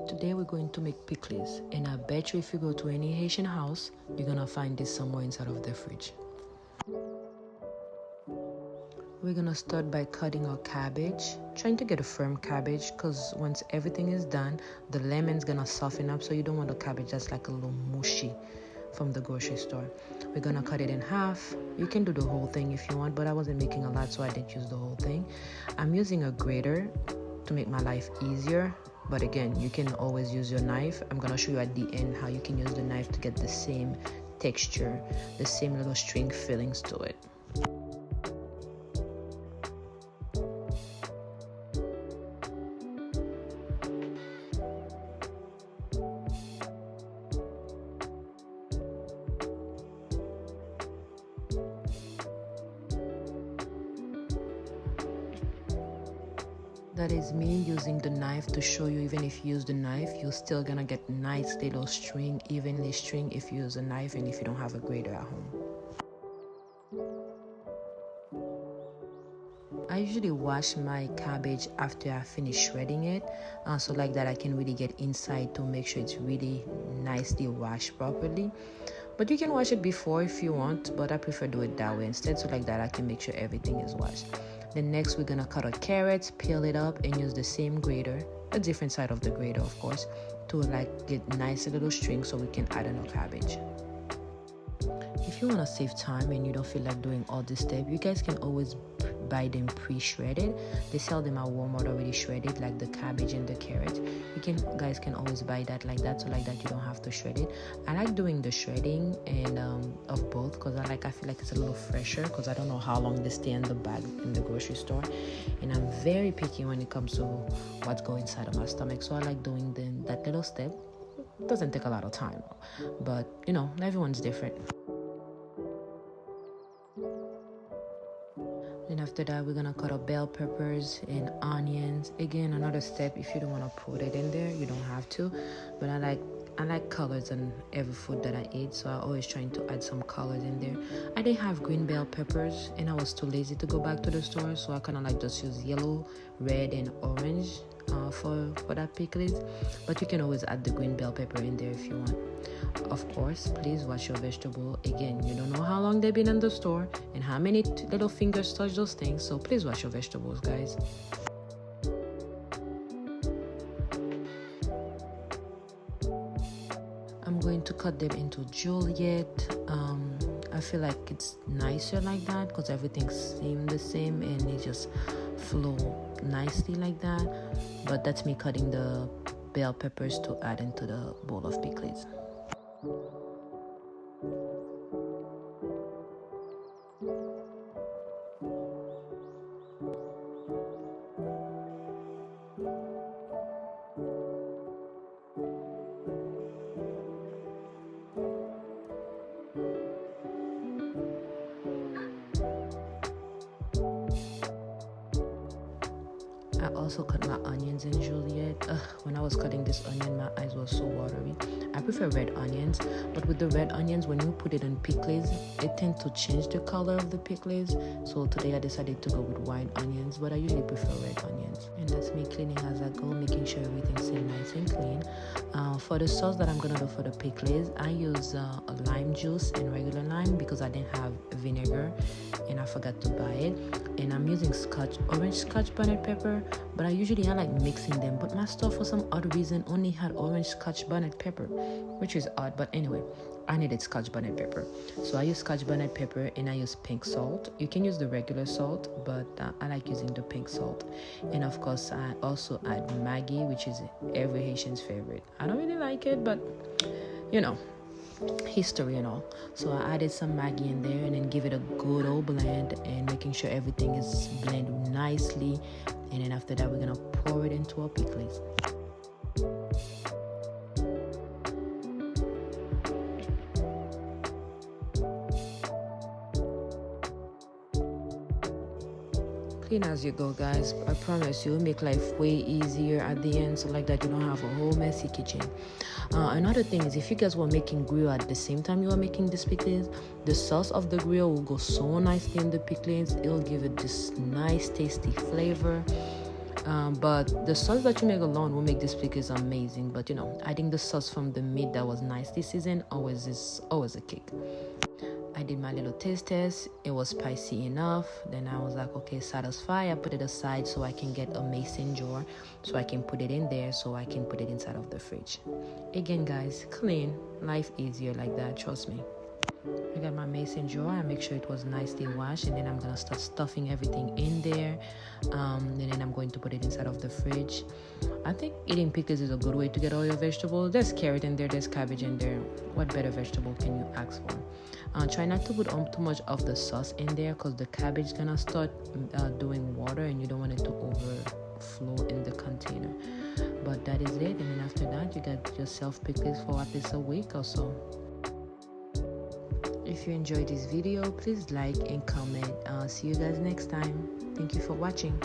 Today we're going to make pikliz, and I bet you if you go to any Haitian house, you're gonna find this somewhere inside of the fridge. We're gonna start by cutting our cabbage, trying to get a firm cabbage because once everything is done, the lemon's gonna soften up, so you don't want a cabbage that's like a little mushy from the grocery store. We're gonna cut it in half. You can do the whole thing if you want, but I wasn't making a lot, so I didn't use the whole thing. I'm using a grater to make my life easier, but again, you can always use your knife. I'm gonna show you at the end how you can use the knife to get the same texture, the same little string fillings to it. That is me using the knife to show you even if you use the knife, you're still gonna get nice little string, evenly string if you use a knife and if you don't have a grater at home. I usually wash my cabbage after I finish shredding it, so like that I can really get inside to make sure it's really nicely washed properly. But you can wash it before if you want, but I prefer do it that way instead, so like that I can make sure everything is washed. Then next we're gonna cut our carrots, peel it up, and use the same grater, a different side of the grater of course, to like get nice little strings so we can add in our cabbage. If you want to save time and you don't feel like doing all this step, you guys can always buy them pre-shredded. They sell them at Walmart already shredded, like the cabbage and the carrots. Guys can always buy that like that, so like that you don't have to shred it. I like doing the shredding and of both because I feel like it's a little fresher because I don't know how long they stay in the bag in the grocery store, and I'm very picky when it comes to what's going inside of my stomach, so I like doing that little step. It doesn't take a lot of time, but you know, everyone's different. Then after that, we're gonna cut up bell peppers and onions. Again, another step. If you don't want to put it in there, you don't have to. But I like colors on every food that I eat, so I always trying to add some colors in there. I didn't have green bell peppers, and I was too lazy to go back to the store, so I kind of like just use yellow, red, and orange for that pikliz. But you can always add the green bell pepper in there if you want. Of course, please wash your vegetable. Again, you don't know how long they've been in the store and how many little fingers touch those things, so please wash your vegetables, guys. I'm going to cut them into Juliet. I feel like it's nicer like that because everything seems the same and it just flow nicely like that. But that's me cutting the bell peppers to add into the bowl of pikliz. I also cut my onions in Juliet. When I was cutting this onion, my eyes were so watery. I prefer red onions, but with the red onions, when you put it in pikliz, it tends to change the color of the pikliz. So today I decided to go with white onions, but I usually prefer red onions. And that's me cleaning as I go, making sure everything's still nice and clean. For the sauce that I'm gonna do for the pikliz, I use lime juice and regular lime because I didn't have vinegar and I forgot to buy it. And I'm using orange Scotch Bonet pepper, but I like mixing them. But my store for some odd reason only had orange Scotch Bonet pepper, which is odd, but anyway, I needed Scotch Bonet pepper. So I use Scotch Bonet pepper and I use pink salt. You can use the regular salt, but I like using the pink salt. And of course, I also add Maggi, which is every Haitian's favorite. I don't really like it, but you know, history and all. So I added some Maggi in there and then give it a good old blend and making sure everything is blended nicely. And then after that, we're gonna pour it into our pikliz. Clean as you go, guys. I promise you, it'll make life way easier at the end, so like that you don't have a whole messy kitchen. Another thing is, if you guys were making grill at the same time you are making this pikliz, the sauce of the grill will go so nicely in the pikliz. It'll give it this nice tasty flavor. But the sauce that you make alone will make this pikliz amazing. But adding the sauce from the meat that was nicely seasoned always a kick. I did my little taste test. It was spicy enough. Then I was like, okay, satisfied. I put it aside so I can get a mason jar so I can put it in there so I can put it inside of the fridge. Again, guys, clean. Life easier like that, trust me. I got my mason jar. I make sure it was nicely washed, and then I'm gonna start stuffing everything in there, and then I'm going to put it inside of the fridge. I think eating pickles is a good way to get all your vegetables. There's carrot in there, there's cabbage in there. What better vegetable can you ask for? Try not to put too much of the sauce in there because the cabbage is gonna start doing water, and you don't want it to overflow in the container. But that is it, and then after that you got yourself pickles for at least a week or so. If you enjoyed this video, please like and comment. See you guys next time. Thank you for watching.